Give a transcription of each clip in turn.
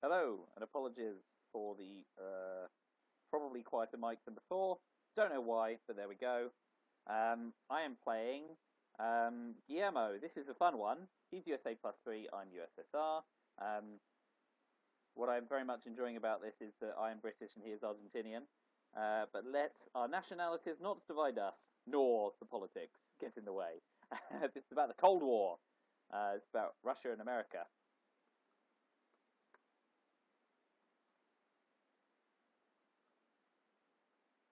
Hello, and apologies for the probably quieter mic than before. Don't know why, but there we go. I am playing Guillermo. This is a fun one. He's USA +3, I'm USSR. What I'm very much enjoying about this is that I am British and he is Argentinian. But let our nationalities not divide us, nor the politics get in the way. This is about the Cold War. It's about Russia and America.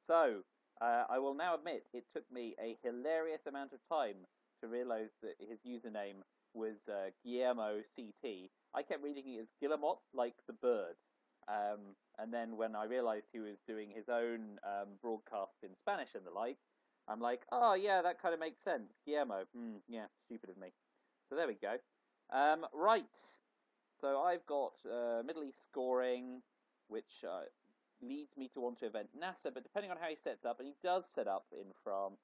So, I will now admit it took me a hilarious amount of time to realise that his username was Guillermo CT. I kept reading it as guillemot, like the bird. And then when I realised he was doing his own broadcasts in Spanish and the like, I'm like, oh yeah, that kind of makes sense. Guillermo. Yeah, stupid of me. So there we go. Right. So I've got Middle East scoring, which leads me to want to event NASA, but depending on how he sets up, and he does set up in France.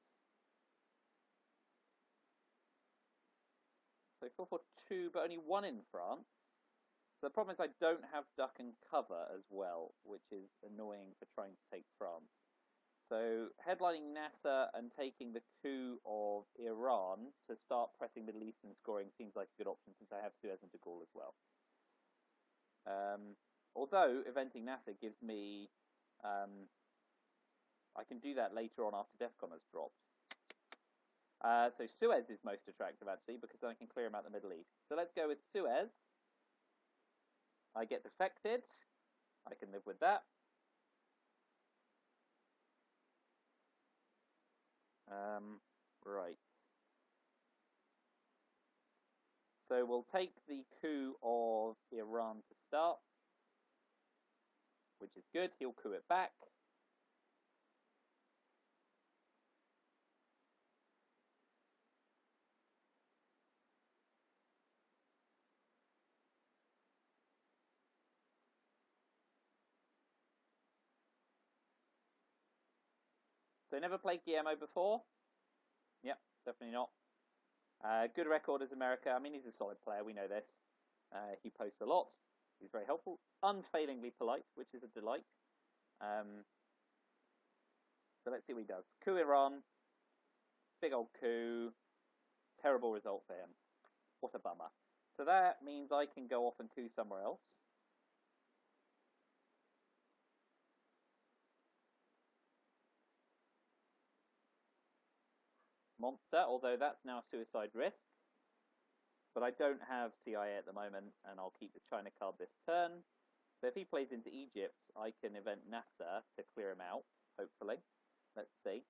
So 4-4-2, but only one in France. So the problem is I don't have duck and cover as well, which is annoying for trying to take France. So headlining NASA and taking the coup of Iran to start pressing Middle Eastern scoring seems like a good option since I have Suez and de Gaulle as well. Although eventing NASA gives me, I can do that later on after DEFCON has dropped. So Suez is most attractive actually because then I can clear him out the Middle East. So let's go with Suez. I get defected. I can live with that. Right. So we'll take the coup of Iran to start, which is good. He'll coup it back. So never played Guillermo before? Yep, definitely not. Good record as America. I mean, he's a solid player. We know this. He posts a lot. He's very helpful. Unfailingly polite, which is a delight. So let's see what he does. Coup Iran. Big old coup. Terrible result for him. What a bummer. So that means I can go off and coup somewhere else. Monster, although that's now a suicide risk. But I don't have CIA at the moment, and I'll keep the China card this turn. So if he plays into Egypt, I can event NASA to clear him out, hopefully. Let's see.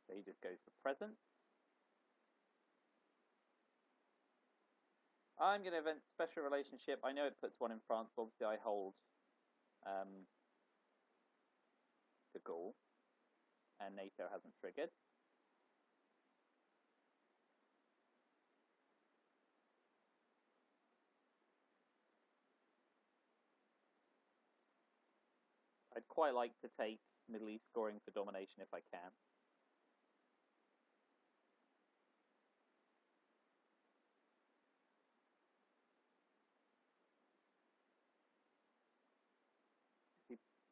So he just goes for presents. I'm going to event special relationship. I know it puts one in France, but obviously I hold de Gaulle, and NATO hasn't triggered. I'd quite like to take Middle East scoring for domination if I can.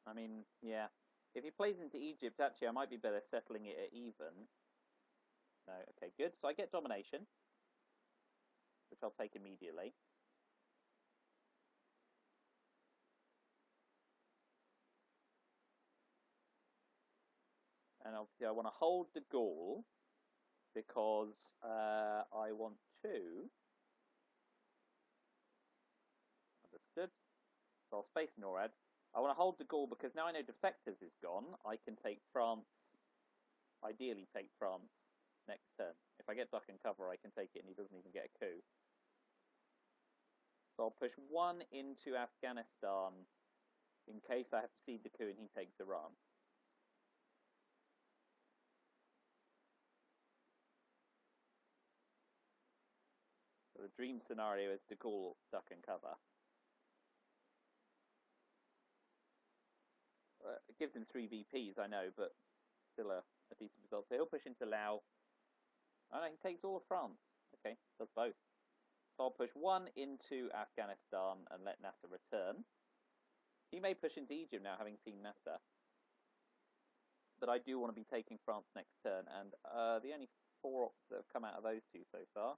I mean, yeah. If he plays into Egypt, actually, I might be better settling it at even. No, okay, good. So I get domination, which I'll take immediately. And obviously I want to hold de Gaulle because I want to. Understood. So I'll space NORAD. I want to hold de Gaulle because now I know defectors is gone. I can take France, ideally take France next turn. If I get duck and cover, I can take it and he doesn't even get a coup. So I'll push one into Afghanistan in case I have to cede the coup and he takes Iran. So the dream scenario is de Gaulle, duck and cover. It gives him 3 VPs, I know, but still a decent result. So he'll push into Laos. Oh no, he takes all of France. Okay, does both. So I'll push one into Afghanistan and let Nasser return. He may push into Egypt now, having seen Nasser. But I do want to be taking France next turn, and the only 4 ops that have come out of those two so far.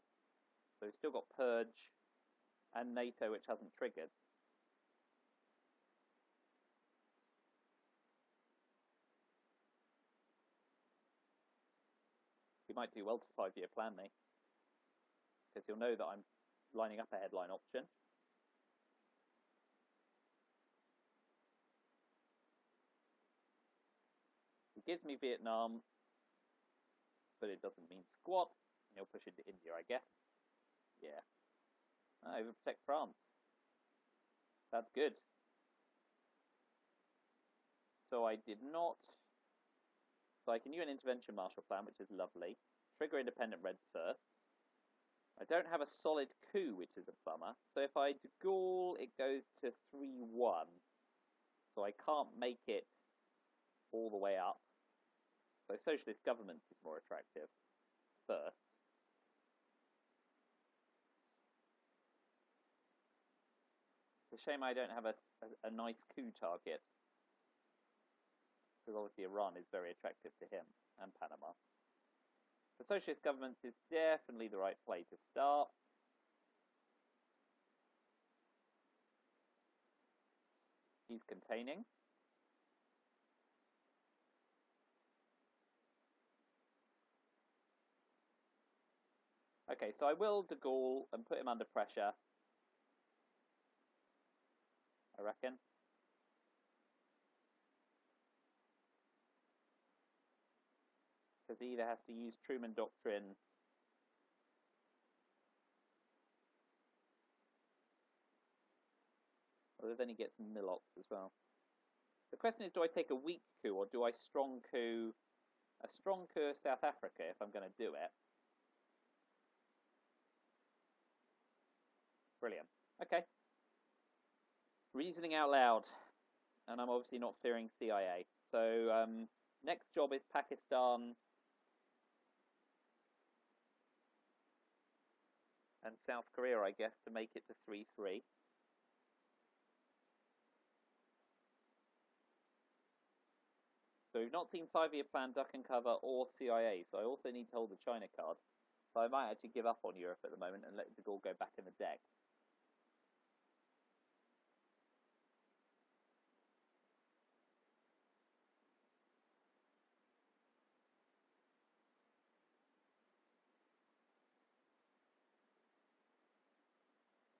So we've still got Purge and NATO, which hasn't triggered. We might do well to 5-year plan me, because you'll know that I'm lining up a headline option. It gives me Vietnam, but it doesn't mean squat. He'll push into India, I guess. Yeah. Overprotect France. That's good. So I did not. So I can use an intervention Marshall Plan, which is lovely. Trigger independent Reds first. I don't have a solid coup, which is a bummer. So if I de Gaulle, it goes to 3-1. So I can't make it all the way up. So socialist government is more attractive first. It's a shame I don't have a nice coup target, because obviously Iran is very attractive to him, and Panama. The socialist government is definitely the right play to start. He's containing. Okay, so I will de Gaulle and put him under pressure, I reckon. Because he either has to use Truman Doctrine or then he gets Millops as well. The question is, do I take a weak coup or do I strong coup of South Africa if I'm going to do it? Brilliant. Okay. Reasoning out loud. And I'm obviously not fearing CIA. So next job is Pakistan and South Korea, I guess, to make it to 3-3. So we've not seen 5-year plan, duck and cover, or CIA. So I also need to hold the China card. So I might actually give up on Europe at the moment and let de Gaulle go back in the deck.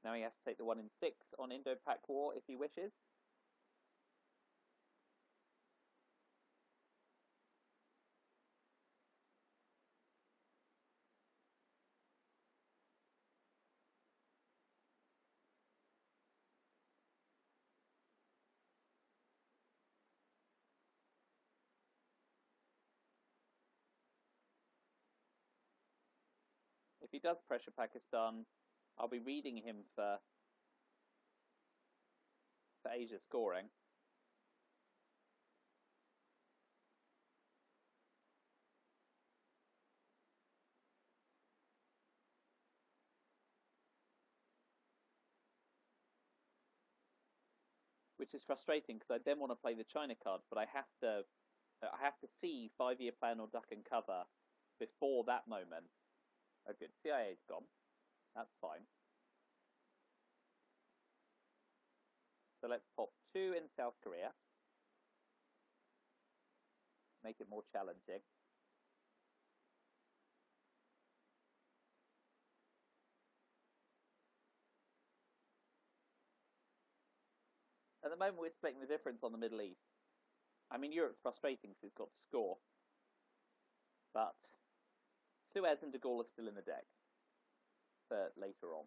Now he has to take the 1 in 6 on Indo-Pak War if he wishes. If he does pressure Pakistan, I'll be reading him for Asia scoring. Which is frustrating because I then want to play the China card, but I have to see 5-year plan or duck and cover before that moment. Oh good, CIA's gone. That's fine. So let's pop 2 in South Korea. Make it more challenging. At the moment, we're splitting the difference on the Middle East. I mean, Europe's frustrating because it's got to score. But Suez and de Gaulle are still in the deck for later on.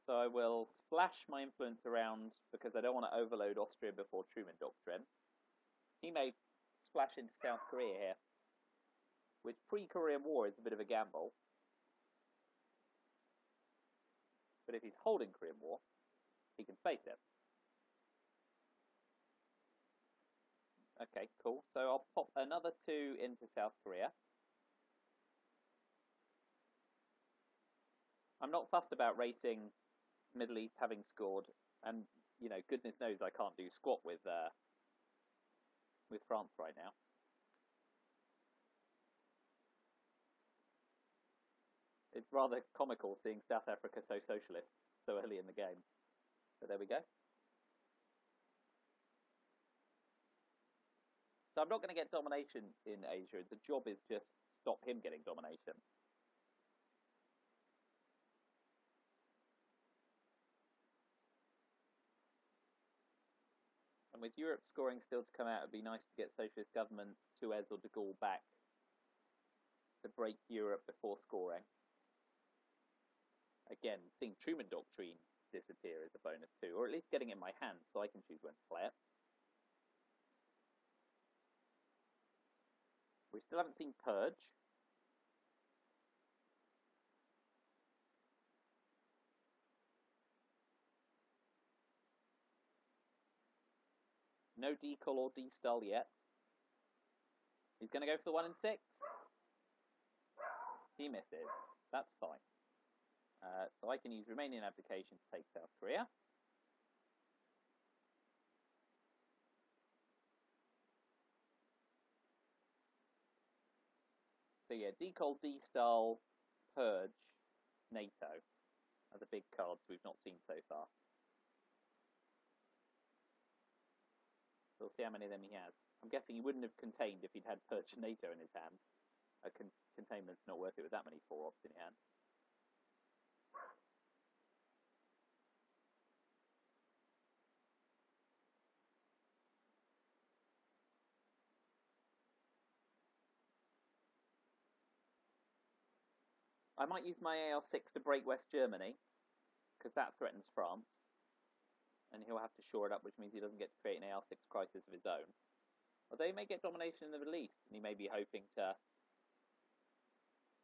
So I will splash my influence around because I don't want to overload Austria before Truman Doctrine. He may splash into South Korea here, which pre-Korean War is a bit of a gamble. But if he's holding Korean War, he can space it. Okay, cool. So I'll pop another 2 into South Korea. I'm not fussed about racing Middle East having scored, and you know, goodness knows I can't do squat with France right now. It's rather comical seeing South Africa so socialist so early in the game. But there we go. So I'm not going to get domination in Asia. The job is just stop him getting domination. And with Europe scoring still to come out, it'd be nice to get socialist governments, Suez or de Gaulle, back to break Europe before scoring. Again, seeing Truman Doctrine disappear is a bonus too, or at least getting it in my hand so I can choose when to play it. We still haven't seen Purge. No decol or D-style yet. He's going to go for the 1 and 6. He misses. That's fine. So I can use Romanian abdication to take South Korea. So yeah, decol, D-style, Purge, NATO are the big cards we've not seen so far. We'll see how many of them he has. I'm guessing he wouldn't have contained if he'd had Purge and NATO in his hand. Containment's not worth it with that many 4-ops in your hand. I might use my AL6 to break West Germany, because that threatens France. And he'll have to shore it up, which means he doesn't get to create an AL6 crisis of his own. Although he may get domination in the Middle East, and he may be hoping to...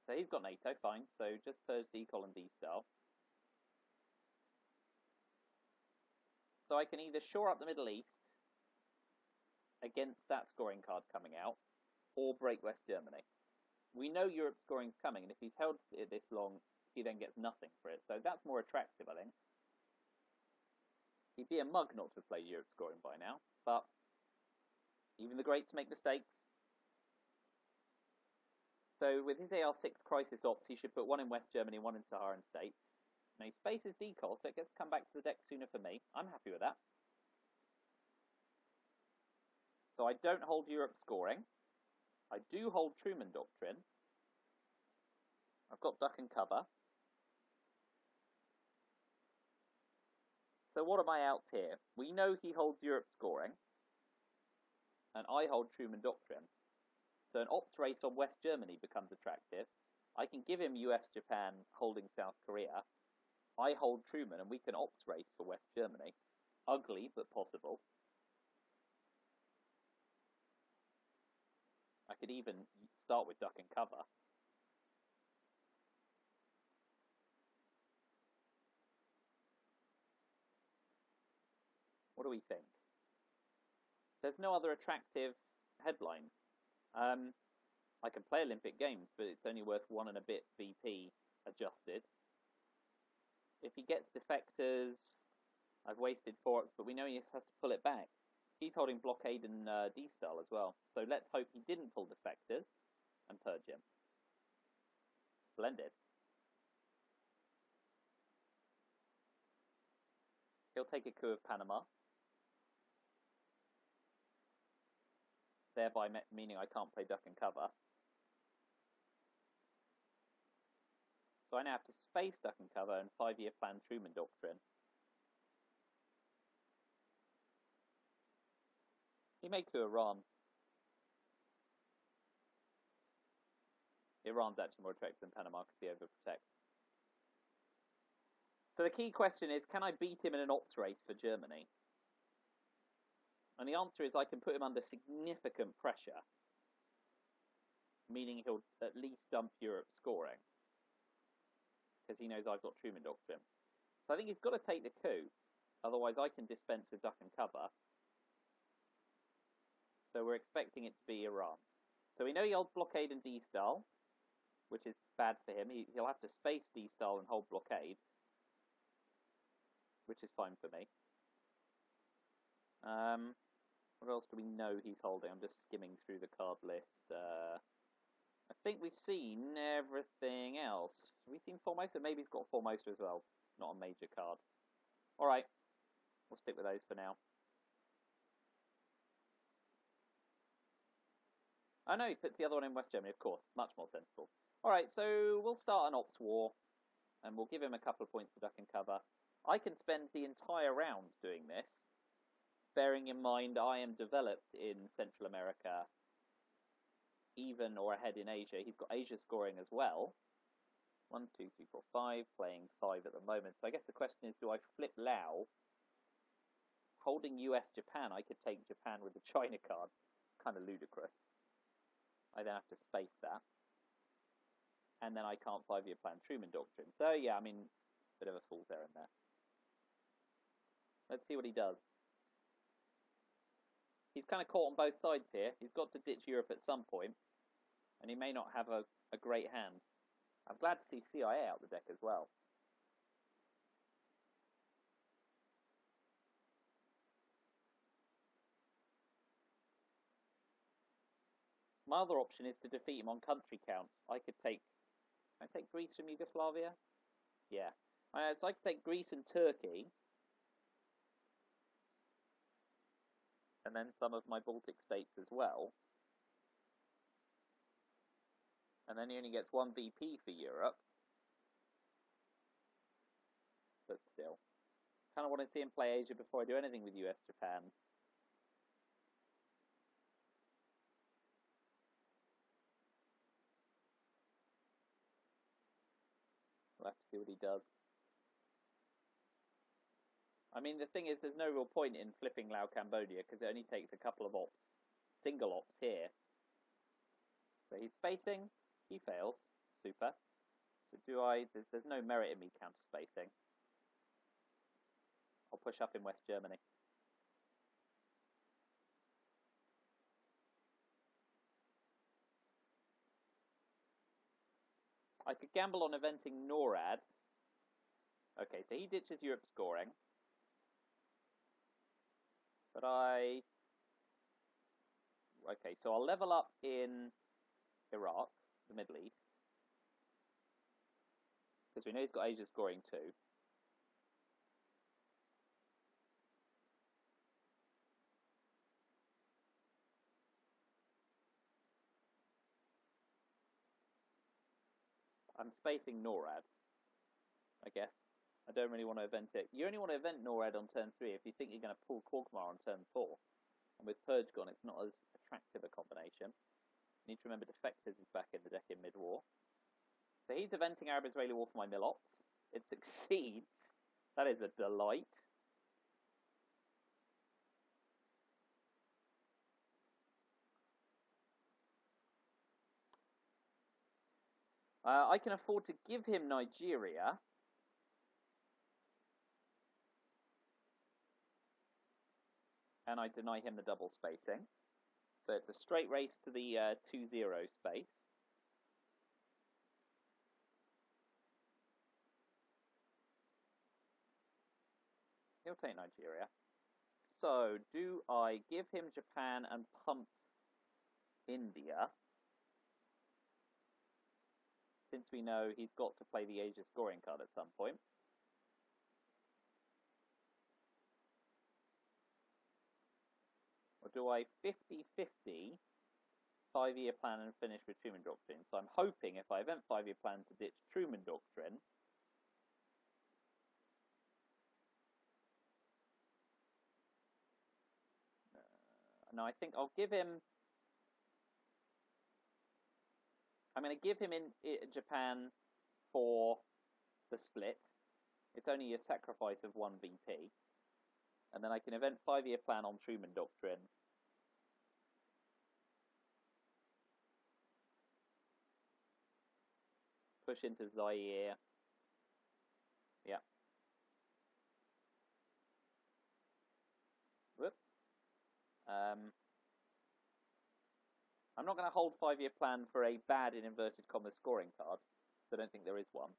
So he's got NATO, fine. So just Purge, decol, and D-style. So I can either shore up the Middle East against that scoring card coming out, or break West Germany. We know Europe's scoring's coming, and if he's held it this long, he then gets nothing for it. So that's more attractive, I think. He'd be a mug not to have played Europe scoring by now, but even the greats make mistakes. So with his AR6 crisis ops, he should put 1 in West Germany and 1 in Saharan states. Now he spaces decol, so it gets to come back to the deck sooner for me. I'm happy with that. So I don't hold Europe scoring. I do hold Truman Doctrine. I've got duck and cover. So what are my outs here? We know he holds Europe scoring, and I hold Truman Doctrine. So an ops race on West Germany becomes attractive. I can give him US-Japan holding South Korea. I hold Truman, and we can ops race for West Germany. Ugly, but possible. I could even start with duck and cover. What do we think? There's no other attractive headline. I can play Olympic Games, but it's only worth 1 and a bit VP adjusted. If he gets defectors, I've wasted 4-ups, but we know he has to pull it back. He's holding blockade and D-style as well. So let's hope he didn't pull defectors and purge him. Splendid. He'll take a coup of Panama. Thereby meaning I can't play duck and cover. So I now have to space duck and cover and 5-year plan Truman Doctrine. He may coup Iran. Iran's actually more attractive than Panama because they overprotect. So the key question is, can I beat him in an ops race for Germany? And the answer is I can put him under significant pressure, meaning he'll at least dump Europe scoring, because he knows I've got Truman Doctrine. So I think he's got to take the coup, otherwise I can dispense with duck and cover. So we're expecting it to be Iran. So we know he holds blockade and D-style, which is bad for him. He'll have to space D-style and hold blockade, which is fine for me. What else do we know he's holding? I'm just skimming through the card list. I think we've seen everything else. Have we seen Formosa? Maybe he's got Formosa as well. Not a major card. Alright, we'll stick with those for now. I know he puts the other one in West Germany, of course. Much more sensible. Alright, so we'll start an ops war, and we'll give him a couple of points to duck and cover. I can spend the entire round doing this, bearing in mind I am developed in Central America, even or ahead in Asia. He's got Asia scoring as well. 1, 2, 3, 4, 5, playing 5 at the moment. So I guess the question is, do I flip Lao? Holding US Japan, I could take Japan with the China card. It's kind of ludicrous. I then have to space that. And then I can't 5-year plan Truman Doctrine. So yeah, I mean, bit of a fool's errand there. Let's see what he does. He's kind of caught on both sides here. He's got to ditch Europe at some point, and he may not have a great hand. I'm glad to see CIA out the deck as well. My other option is to defeat him on country count. I could take... Can I take Greece from Yugoslavia? Yeah. So I could take Greece and Turkey. And then some of my Baltic states as well. And then he only gets 1 VP for Europe. But still. Kind of want to see him play Asia before I do anything with US Japan. We'll have to see what he does. I mean, the thing is, there's no real point in flipping Lao Cambodia, because it only takes a couple of ops, single ops here. So he's spacing, he fails, super. So there's no merit in me counter spacing. I'll push up in West Germany. I could gamble on eventing NORAD. Okay, so he ditches Europe scoring. But okay, so I'll level up in Iraq, the Middle East. Because we know he's got Asia scoring too. I'm spacing NORAD, I guess. I don't really want to event it. You only want to event NORAD on turn 3 if you think you're going to pull Korkmar on turn 4. And with Purge gone, it's not as attractive a combination. You need to remember Defectors is back in the deck in mid-war. So he's eventing Arab-Israeli war for my Milops. It succeeds. That is a delight. I can afford to give him Nigeria. And I deny him the double spacing. So it's a straight race to the 2-0 space. He'll take Nigeria. So, do I give him Japan and pump India? Since we know he's got to play the Asia scoring card at some point. Or do I 50-50 5-year plan and finish with Truman Doctrine? So I'm hoping if I event 5-year plan to ditch Truman Doctrine. No, I think I'll give him... I'm going to give him in Japan for the split. It's only a sacrifice of 1 VP. And then I can event 5-year plan on Truman Doctrine. Push into Zaire. Yeah. I'm not going to hold 5-year plan for a bad, in inverted commas, scoring card. So I don't think there is one.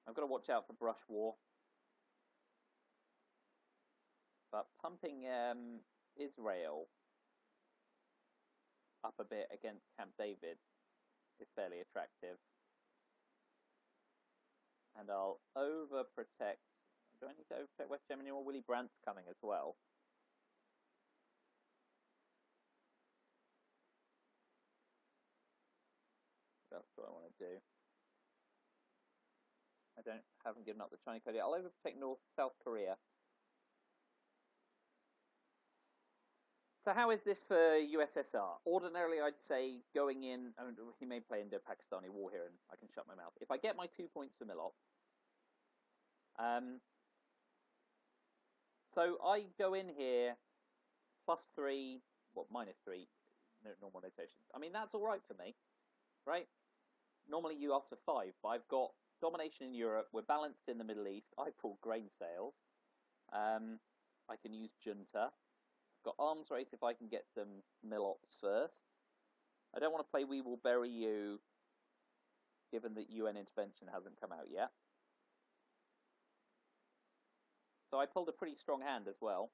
I've got to watch out for brush war. But pumping Israel up a bit against Camp David is fairly attractive. And I'll overprotect. Do I need to overprotect West Germany or Willy Brandt's coming as well? What else do I want to do? I haven't given up the China code yet. I'll overprotect South Korea. So how is this for USSR? Ordinarily, I'd say going in. I mean, he may play Indo-Pakistani war here, and I can shut my mouth. If I get my 2 points for Milots, so I go in here +3, -3, normal notation. I mean, that's all right for me, right? Normally you ask for 5, but I've got domination in Europe. We're balanced in the Middle East. I pull grain sales. I can use junta. I've got arms race if I can get some Milots first. I don't want to play We Will Bury You, given that UN intervention hasn't come out yet. So I pulled a pretty strong hand as well.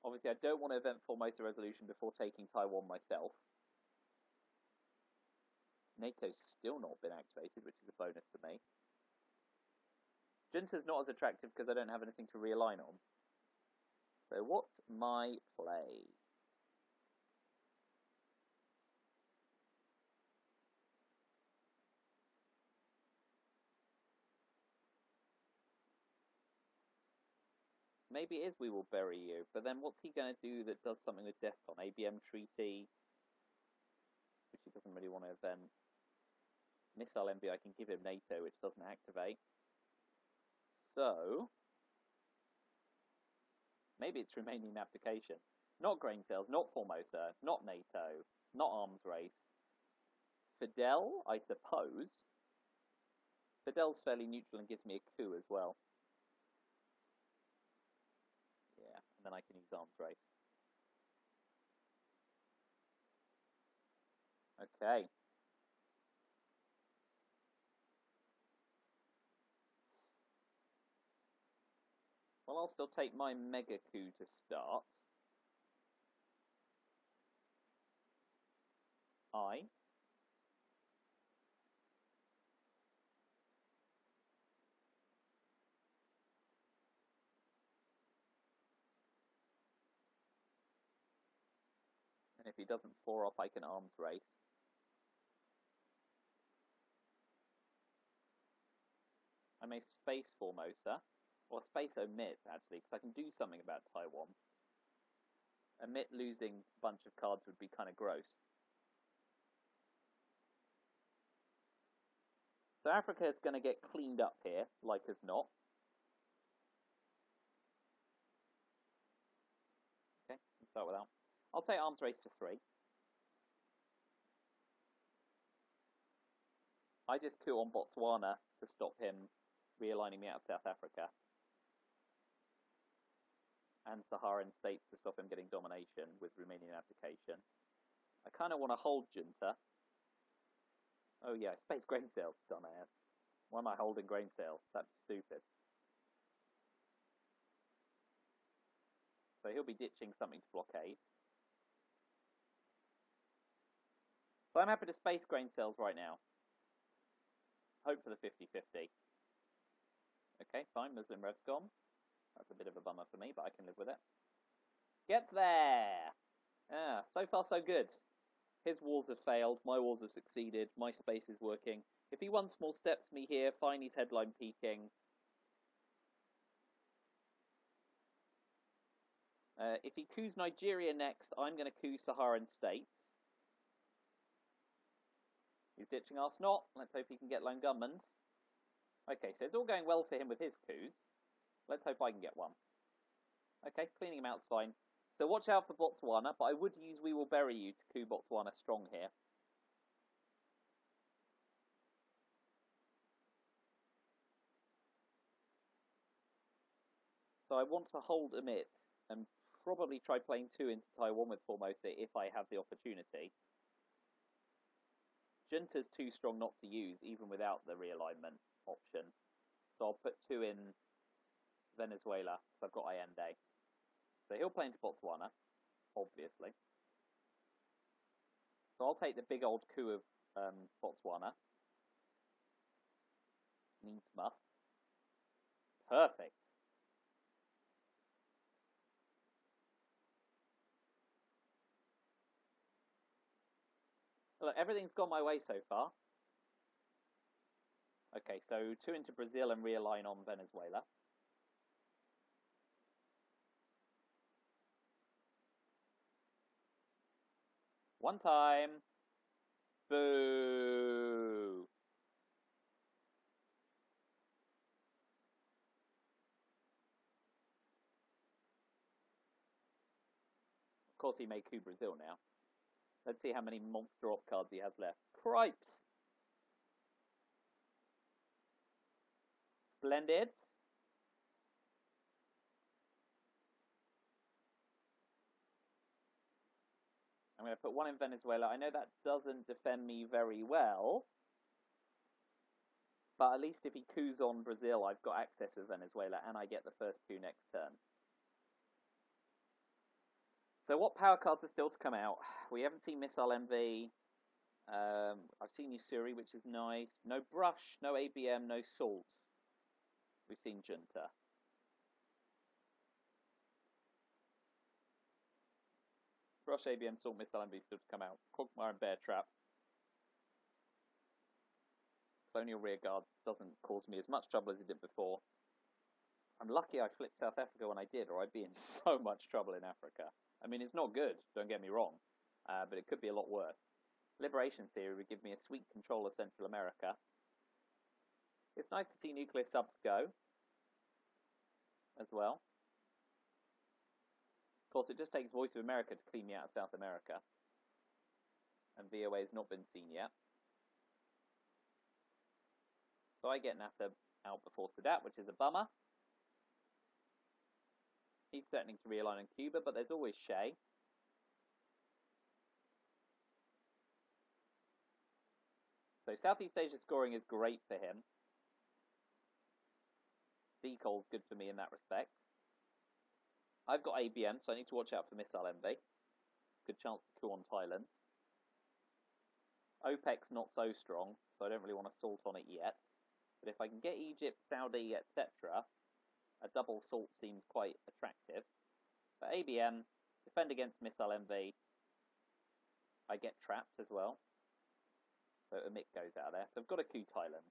Obviously, I don't want to event Formosa resolution before taking Taiwan myself. NATO's still not been activated, which is a bonus for me. Junta's not as attractive because I don't have anything to realign on. So what's my play? Maybe it is We Will Bury You, but then what's he going to do that does something with DEFCON? ABM treaty, which he doesn't really want to event. Missile envy, I can give him NATO, which doesn't activate. So maybe it's remaining abdication. Not grain sales, not Formosa, not NATO, not arms race. Fidel, I suppose. Fidel's fairly neutral and gives me a coup as well. Yeah, and then I can use arms race. Okay. Well, I'll still take my mega coup to start. And if he doesn't 4-up, I can arms race. I may space Formosa, or space omit, actually, because I can do something about Taiwan. Omit losing a bunch of cards would be kind of gross. So Africa is going to get cleaned up here, like as not. Okay, let's start with that. I'll take arms race for 3. I just coup on Botswana to stop him realigning me out of South Africa. And Saharan states to stop him getting domination with Romanian abdication. I kind of want to hold junta. Oh yeah, space grain sales, dumbass. Why am I holding grain sales? That's stupid. So he'll be ditching something to blockade. So I'm happy to space grain sales right now. Hope for the 50-50. Okay, fine, Muslim Rev's gone. That's a bit of a bummer for me, but I can live with it. Get there! Ah, so far so good. His walls have failed, my walls have succeeded, my space is working. If he one small steps me here, fine, he's headline peaking. If he coups Nigeria next, I'm going to coup Saharan states. He's ditching us not. Let's hope he can get lone gunman. Okay, so it's all going well for him with his coups. Let's hope I can get one. Okay, cleaning him out's fine. So watch out for Botswana, but I would use We Will Bury You to coup Botswana strong here. So I want to hold emit and probably try playing 2 into Taiwan with Formosa if I have the opportunity. Junta's too strong not to use, even without the realignment option. So I'll put 2 in Venezuela, because I've got Allende. So he'll play into Botswana, obviously. So I'll take the big old coup of Botswana. Needs must. Perfect. Look, everything's gone my way so far. Okay, so 2 into Brazil and realign on Venezuela. One time. Boo. Of course he may coup Brazil now. Let's see how many monster op cards he has left. Cripes! Splendid. I'm going to put 1 in Venezuela. I know that doesn't defend me very well. But at least if he coups on Brazil, I've got access with Venezuela, and I get the first coup next turn. So what power cards are still to come out? We haven't seen Missile MV. I've seen Usuri, which is nice. No Brush, no ABM, no Salt. We've seen Junta. Brush, ABM, Salt, Missile MV still to come out. Quagmire and Bear Trap. Colonial Rearguards doesn't cause me as much trouble as it did before. I'm lucky I flipped South Africa when I did, or I'd be in so much trouble in Africa. I mean, it's not good, don't get me wrong, but it could be a lot worse. Liberation Theory would give me a sweet control of Central America. It's nice to see nuclear subs go, as well. Of course, it just takes Voice of America to clean me out of South America. And VOA has not been seen yet. So I get NASA out before Sadat, which is a bummer. He's threatening to realign in Cuba, but there's always Shea. So Southeast Asia scoring is great for him. Decol's good for me in that respect. I've got ABM, so I need to watch out for Missile MV. Good chance to coup on Thailand. OPEC's not so strong, so I don't really want to salt on it yet. But if I can get Egypt, Saudi, etc., a double salt seems quite attractive. But ABM, defend against Missile MV. I get trapped as well. So emit goes out of there. So I've got a coup Thailand.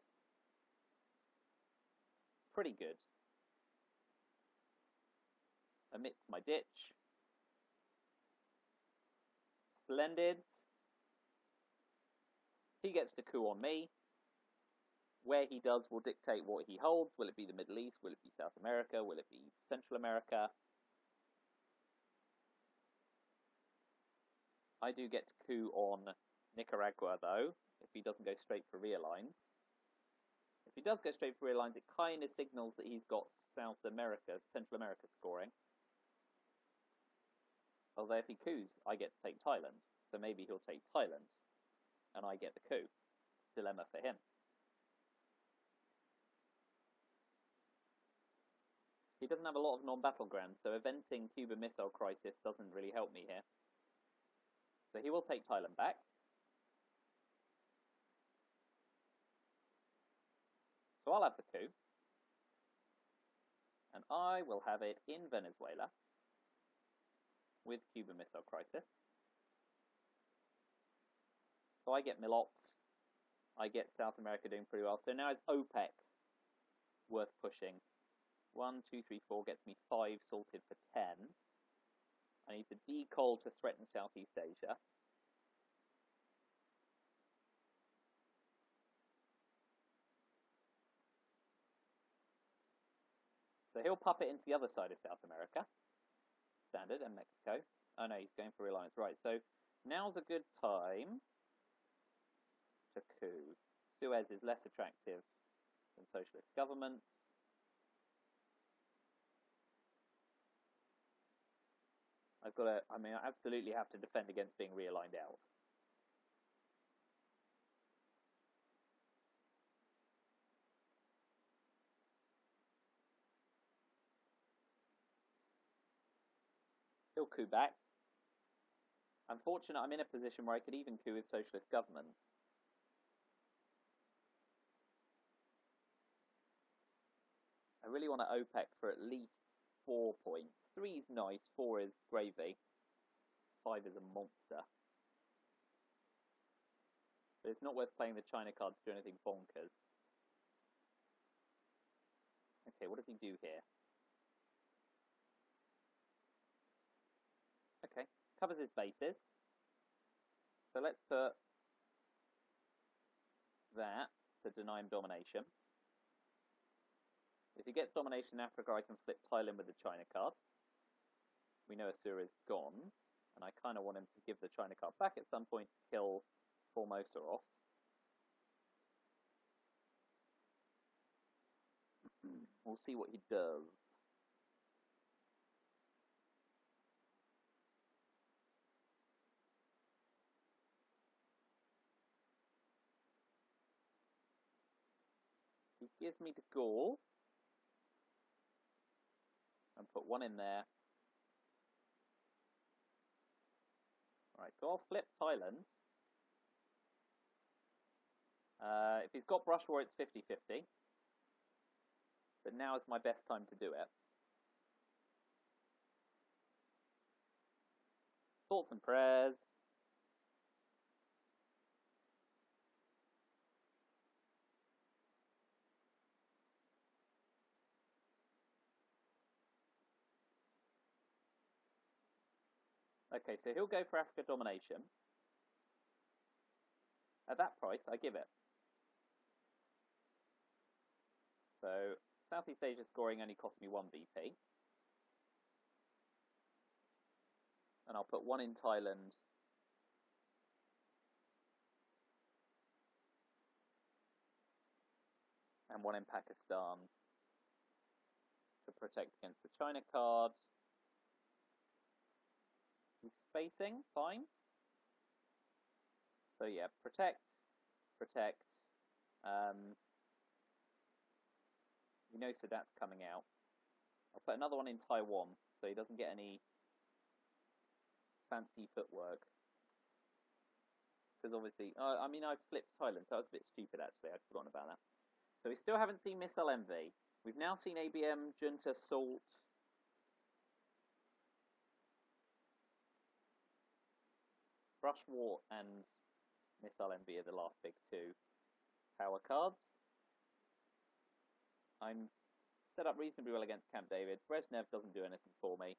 Pretty good. Emits my ditch. Splendid. He gets to coup on me. Where he does will dictate what he holds. Will it be the Middle East? Will it be South America? Will it be Central America? I do get to coup on Nicaragua, though, if he doesn't go straight for realigns. If he does go straight for realigns, it kind of signals that he's got South America, Central America scoring. Although if he coups, I get to take Thailand. So maybe he'll take Thailand, and I get the coup. Dilemma for him. He doesn't have a lot of non-battlegrounds, so eventing Cuba Missile Crisis doesn't really help me here. So he will take Thailand back. So I'll have the coup. And I will have it in Venezuela with Cuba Missile Crisis. So I get Milopt. I get South America doing pretty well. So now it's OPEC worth pushing. 1, 2, 3, 4 gets me 5 salted for 10. I need to decol to threaten Southeast Asia. So he'll puppet into the other side of South America. Standard, and Mexico. Oh no, he's going for realigns. Right, so now's a good time to coup. Suez is less attractive than socialist governments. I've got to, I absolutely have to defend against being realigned out. He'll coup back. I'm fortunate I'm in a position where I could even coup with socialist governments. I really want to OPEC for at least 4 points. 3 is nice, 4 is gravy, 5 is a monster. But it's not worth playing the China card to do anything bonkers. Okay, what does he do here? Okay, covers his bases. So let's put that to deny him domination. If he gets domination in Africa, I can flip Thailand with the China card. We know Asura is gone, and I kind of want him to give the China card back at some point to kill Formosa off. We'll see what he does. He gives me the Gaul. And put 1 in there. Alright, so I'll flip Thailand. If he's got Brush War, it's 50-50. But now is my best time to do it. Thoughts and prayers. Okay, so he'll go for Africa domination. At that price, I give it. So, Southeast Asia scoring only cost me 1 BP. And I'll put 1 in Thailand. And 1 in Pakistan. To protect against the China card. He's spacing, fine. So yeah, protect. We know Sadat's coming out. I'll put another 1 in Taiwan, so he doesn't get any fancy footwork. Because obviously, I've flipped Thailand, so that was a bit stupid actually, I'd forgotten about that. So we still haven't seen Missile Envy. We've now seen ABM, Junta, Salt. Brush War and Missile Envy are the last big 2 power cards. I'm set up reasonably well against Camp David. Brezhnev doesn't do anything for me.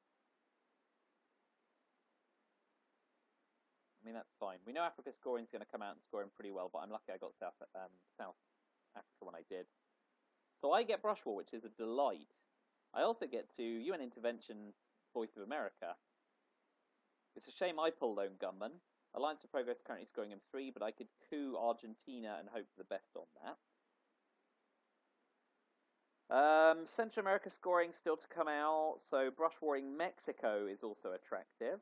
I mean, that's fine. We know Africa scoring is going to come out and score him pretty well, but I'm lucky I got South Africa when I did. So I get Brush War, which is a delight. I also get to UN Intervention, Voice of America. It's a shame I pulled Lone Gunman. Alliance of Progress currently scoring him 3, but I could coup Argentina and hope for the best on that. Central America scoring still to come out, so Brush Warring Mexico is also attractive.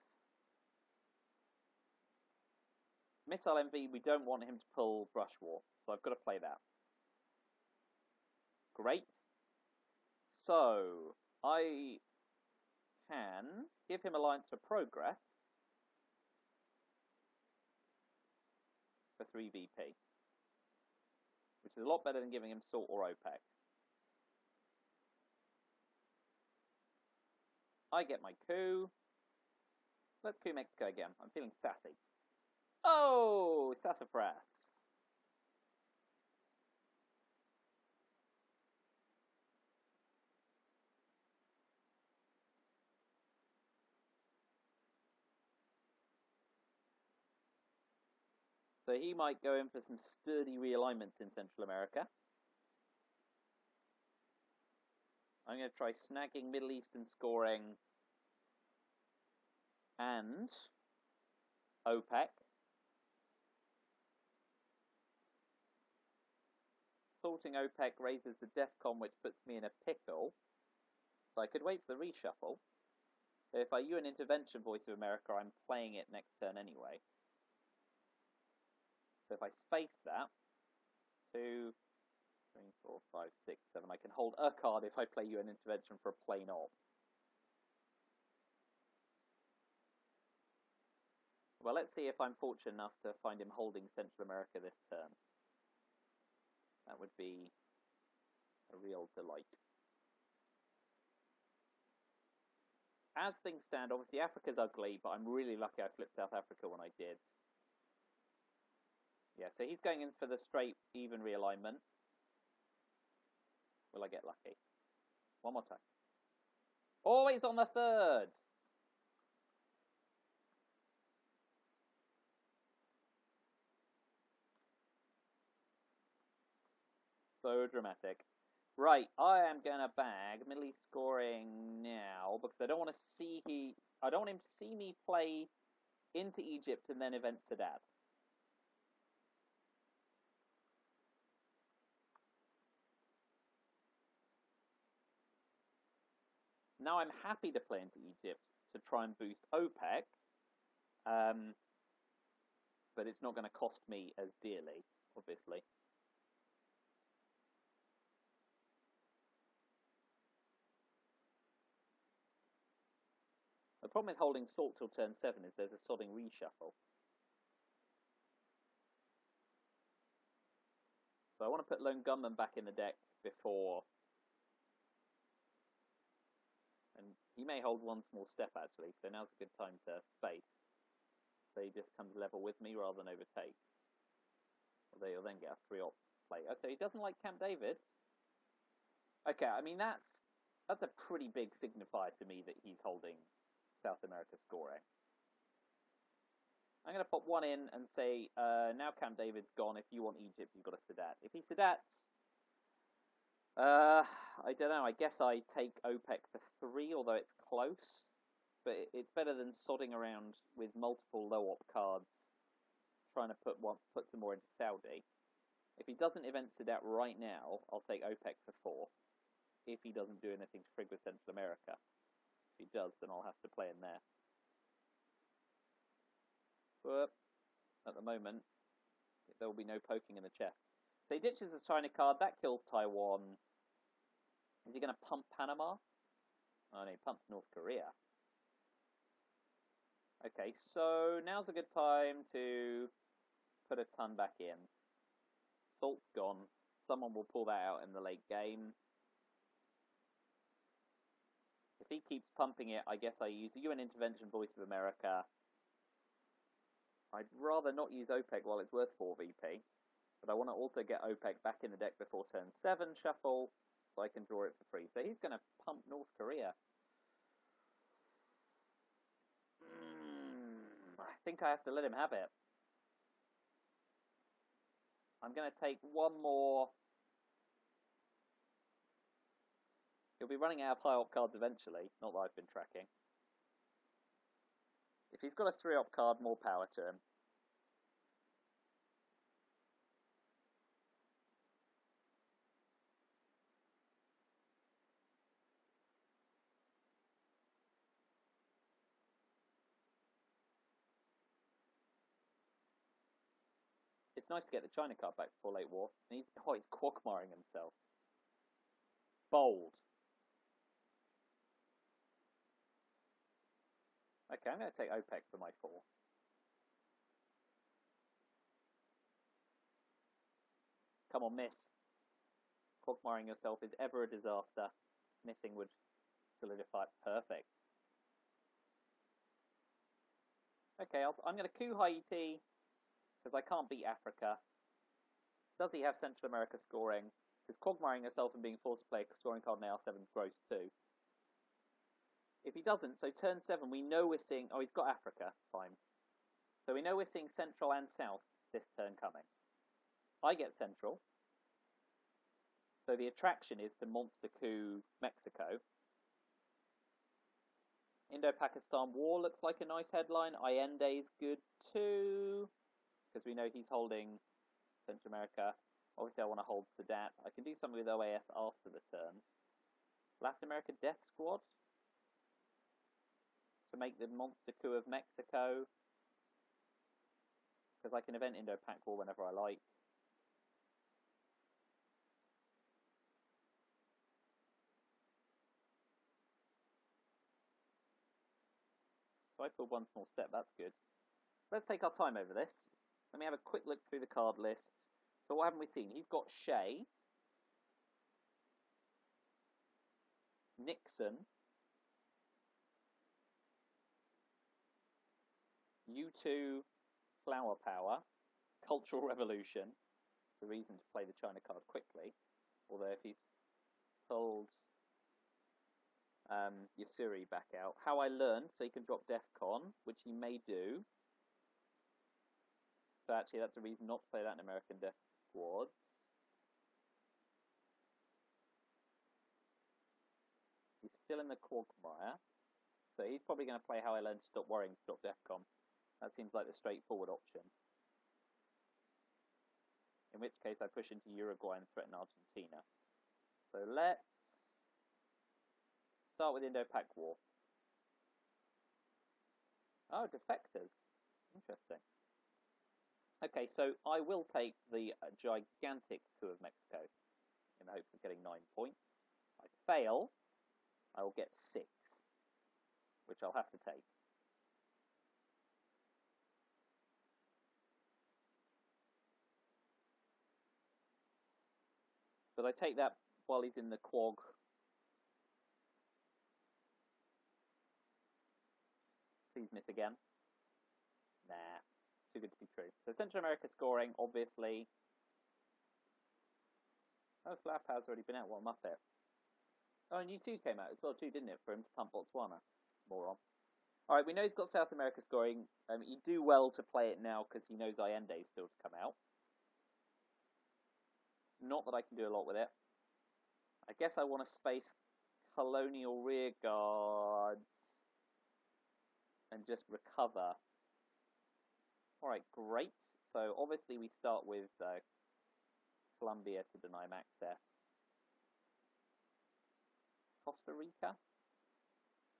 Missile Envy, we don't want him to pull Brush War, so I've got to play that. Great. So, I can give him Alliance for Progress for 3 VP, which is a lot better than giving him Salt or OPEC. I get my coup. Let's coup Mexico again. I'm feeling sassy. Oh, sassafras. So he might go in for some sturdy realignments in Central America. I'm going to try snagging Middle Eastern scoring and OPEC. Salting OPEC raises the DEFCON, which puts me in a pickle. So I could wait for the reshuffle. So if I UN intervention Voice of America, I'm playing it next turn anyway. So if I space that, 2, 3, 4, 5, 6, 7, I can hold a card if I play UN intervention for a plain op. Well, let's see if I'm fortunate enough to find him holding Central America this turn. That would be a real delight. As things stand, obviously Africa's ugly, but I'm really lucky I flipped South Africa when I did. Yeah, so he's going in for the straight, even realignment. Will I get lucky? One more time. Always on the third! So dramatic. Right, I am gonna bag Middle East scoring now because I don't want to see I don't want him to see me play into Egypt and then event Sadat. Now I'm happy to play into Egypt to try and boost OPEC, but it's not going to cost me as dearly, obviously. The problem with holding Salt till turn 7 is there's a sodding reshuffle. So I want to put Lone Gunman back in the deck before... And he may hold one small step, actually, so now's a good time to space. So he just comes level with me rather than overtake. Although he'll then get a 3-op play. Oh, so he doesn't like Camp David? Okay, I mean, that's a pretty big signifier to me that he's holding South America scoring. I'm going to pop one in and say, now Camp David's gone. If you want Egypt, you've got a Sadat. If he Sadats, I don't know. I guess I take OPEC for 3, although it's close. But it's better than sodding around with multiple low-op cards, trying to put some more into Saudi. If he doesn't event Sadat right now, I'll take OPEC for 4. If he doesn't do anything to frig with Central America. If he does, then I'll have to play in there. But at the moment, there will be no poking in the chest. So he ditches the China card. That kills Taiwan. Is he going to pump Panama? Oh, no, he pumps North Korea. Okay, so now's a good time to put a ton back in. Salt's gone. Someone will pull that out in the late game. If he keeps pumping it, I guess I use a UN intervention Voice of America. I'd rather not use OPEC while it's worth 4 VP. But I want to also get OPEC back in the deck before turn 7 shuffle, so I can draw it for free. So he's going to pump North Korea. I think I have to let him have it. I'm going to take one more. He'll be running out of high-op cards eventually, not that I've been tracking. If he's got a 3-op card, more power to him. It's nice to get the China card back before late war. And he's quagmiring himself. Bold. Okay, I'm going to take OPEC for my 4. Come on, miss. Quagmiring yourself is ever a disaster. Missing would solidify it. Perfect. Okay, I'm going to coup Haiti, because I can't beat Africa. Does he have Central America scoring? Because quagmiring yourself and being forced to play a scoring card now 7 is gross too. If he doesn't, so turn 7, we know we're seeing... Oh, he's got Africa. Fine. So we know we're seeing Central and South this turn coming. I get Central. So the attraction is to monster coup Mexico. Indo-Pakistan War looks like a nice headline. Allende's good too, because we know he's holding Central America. Obviously, I want to hold Sadat. I can do something with OAS after the turn. Latin America Death Squad. make the monster coup of Mexico, because I can event Indo-Pak War whenever I like. So I pulled one small step, that's good. Let's take our time over this. Let me have a quick look through the card list. So what haven't we seen? He's got Shea, Nixon, U2, Flower Power, Cultural Revolution. It's a reason to play the China card quickly. Although if he's pulled Yasuri back out. How I Learned, so he can drop DEFCON, which he may do. So actually that's a reason not to play that in American Death Squads. He's still in the Quagmire. So he's probably going to play How I Learned to Stop Worrying to drop DEFCON. That seems like the straightforward option. In which case I push into Uruguay and threaten Argentina. So let's start with Indo-Pak War. Oh, defectors. Interesting. Okay, so I will take the gigantic coup of Mexico in the hopes of getting 9 points. I fail, I will get 6, which I'll have to take. But I take that while he's in the Quag. Please miss again. Nah, too good to be true. So Central America scoring, obviously. Oh, Flower Power's already been out. What a muppet. Oh, and U2 came out as well too, didn't it, for him to pump Botswana? Moron. Alright, we know he's got South America scoring. He'd do well to play it now because he knows Allende is still to come out. Not that I can do a lot with it. I guess I want to space colonial rearguards and just recover. Alright, great. So obviously we start with Colombia to deny him access. Costa Rica?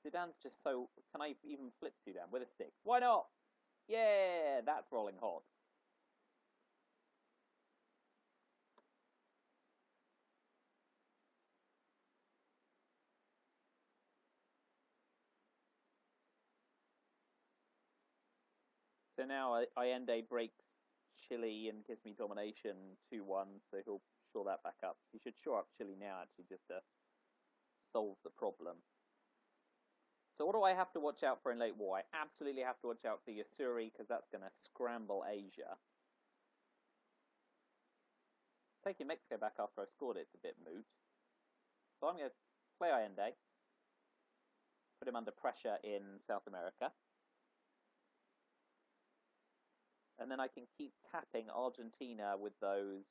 Sudan's just so... Can I even flip Sudan with a 6? Why not? Yeah, that's rolling hot. So now Allende breaks Chile and gives me domination 2-1, so he'll shore that back up. He should shore up Chile now, actually, just to solve the problem. So what do I have to watch out for in late war? I absolutely have to watch out for Yasuri, because that's going to scramble Asia. Taking Mexico back after I scored it's a bit moot. So I'm going to play Allende, put him under pressure in South America. And then I can keep tapping Argentina with those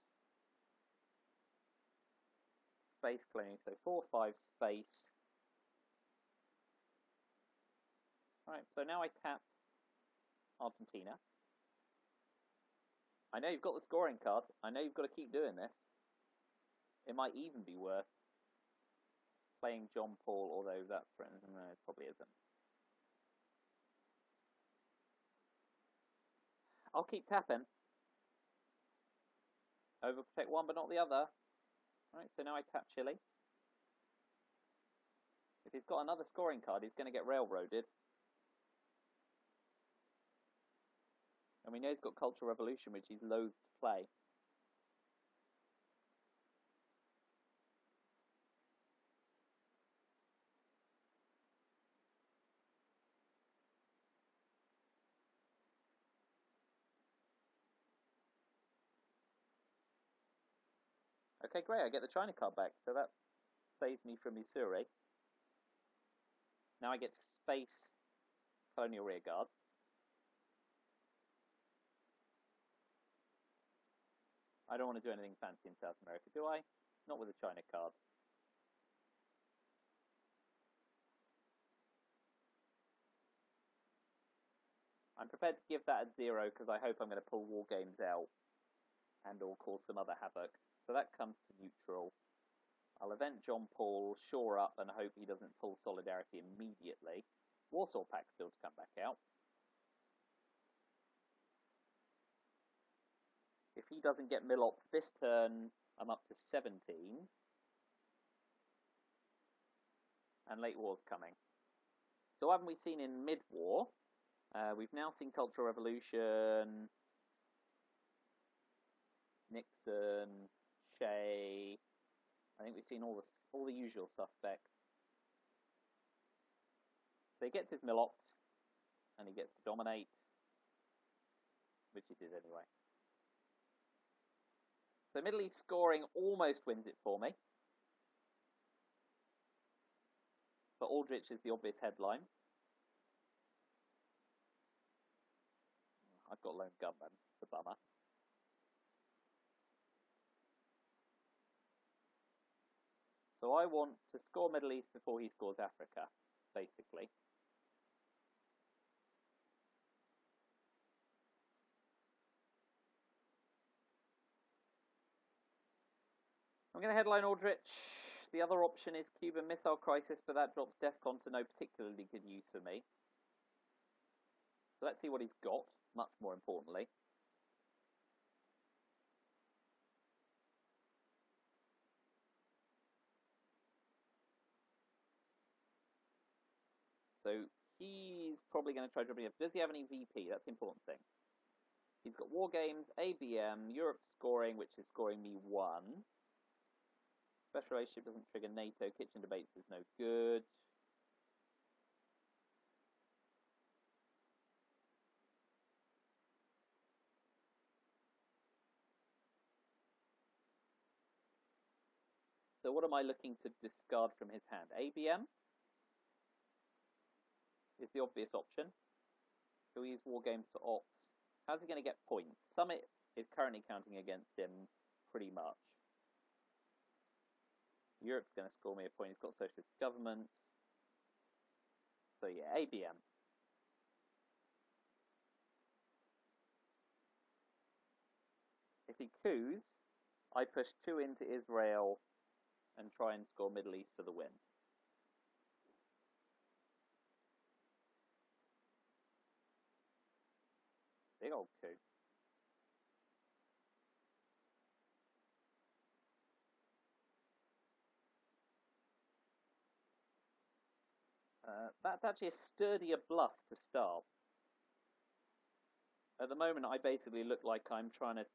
space claims. So 4-5 space. Alright, so now I tap Argentina. I know you've got the scoring card. I know you've got to keep doing this. It might even be worth playing John Paul, although that no, it probably isn't. I'll keep tapping. Overprotect one but not the other. Alright, so now I tap Chile. If he's got another scoring card, he's going to get railroaded. And we know he's got Cultural Revolution, which he's loath to play. Okay, great, I get the China card back, so that saves me from Missouri. Now I get to space colonial rearguards. I don't want to do anything fancy in South America, do I? Not with the China card. I'm prepared to give that a 0 because I hope I'm going to pull War Games out and or cause some other havoc. So that comes to neutral. I'll event John Paul, shore up, and hope he doesn't pull Solidarity immediately. Warsaw Pact still to come back out. If he doesn't get Milops this turn, I'm up to 17. And late war's coming. So what haven't we seen in mid-war? We've now seen Cultural Revolution, Nixon, Shea. I think we've seen all the usual suspects. So he gets his Milops, and he gets to dominate, which he did anyway. So Middle East scoring almost wins it for me. But Aldrich is the obvious headline. I've got lone gunman. It's a bummer. So I want to score Middle East before he scores Africa, basically. I'm going to headline Aldrich. The other option is Cuban Missile Crisis, but that drops DEFCON to no particularly good use for me. So let's see what he's got, much more importantly. So he's probably going to try dropping it. Does he have any VP? That's the important thing. He's got War Games, ABM, Europe scoring, which is scoring me 1. Special relationship doesn't trigger NATO. Kitchen debates is no good. So what am I looking to discard from his hand? ABM is the obvious option. He'll use War Games for ops. How's he going to get points? Summit is currently counting against him pretty much. Europe's going to score me a point. He's got socialist government. So yeah, ABM. If he coups, I push 2 into Israel and try and score Middle East for the win. Big old coup. That's actually a sturdier bluff to start. At the moment, I basically look like I'm trying to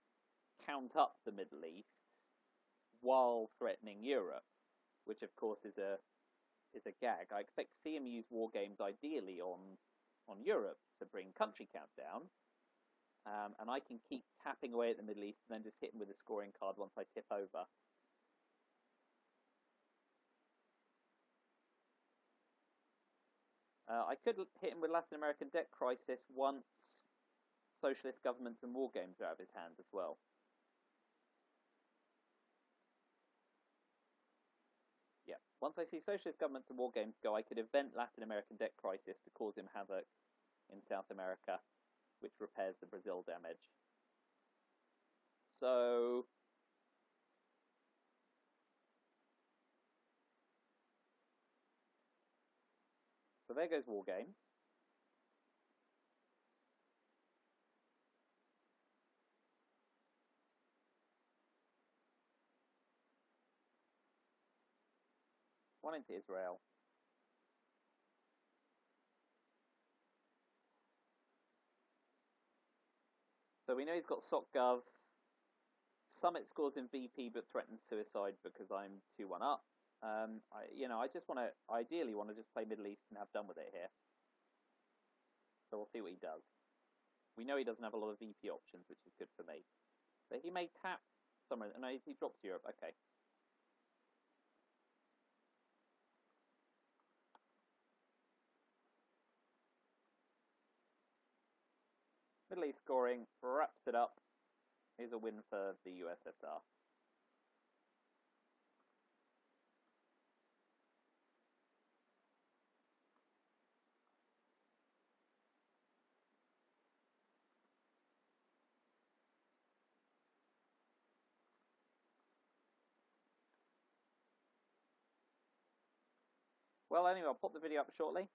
count up the Middle East while threatening Europe, which of course is a gag. I expect to see him use War Games ideally on Europe to bring country count down, and I can keep tapping away at the Middle East and then just hit him with a scoring card once I tip over. I could hit him with Latin American debt crisis once socialist governments and War Games are out of his hands as well. Yeah, once I see socialist governments and War Games go, I could event Latin American debt crisis to cause him havoc in South America, which repairs the Brazil damage. So there goes War Games. One into Israel. So we know he's got SOCGov. Summit scores in VP but threatens suicide because I'm 2-1 up. I just ideally want to just play Middle East and have done with it here. So we'll see what he does. We know he doesn't have a lot of VP options, which is good for me. But he may tap somewhere. No, he drops Europe. Okay. Middle East scoring, wraps it up. Here's a win for the USSR. Well, anyway, I'll pop the video up shortly.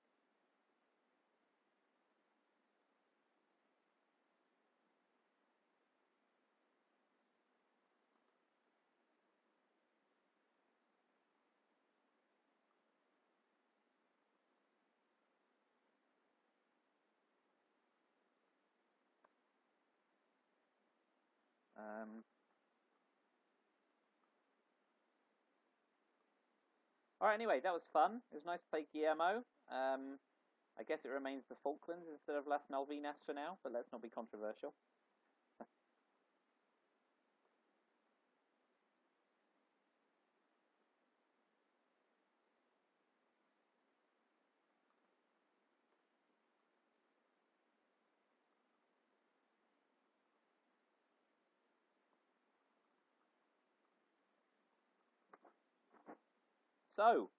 Alright, anyway, that was fun. It was nice to play Guillermo. I guess it remains the Falklands instead of Las Malvinas for now, but let's not be controversial. So,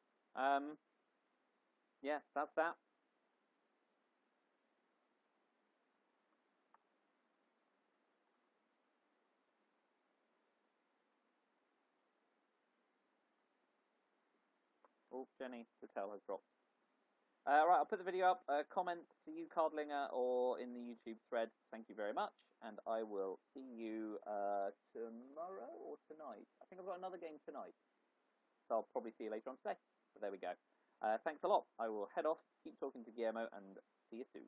yeah, that's that. Oh, Jenny Patel has dropped. Right, I'll put the video up. Comments to you, Cardlinger, or in the YouTube thread. Thank you very much, and I will see you tomorrow or tonight. I think I've got another game tonight, so I'll probably see you later on today. But there we go. Thanks a lot. I will head off, keep talking to Guillermo, and see you soon.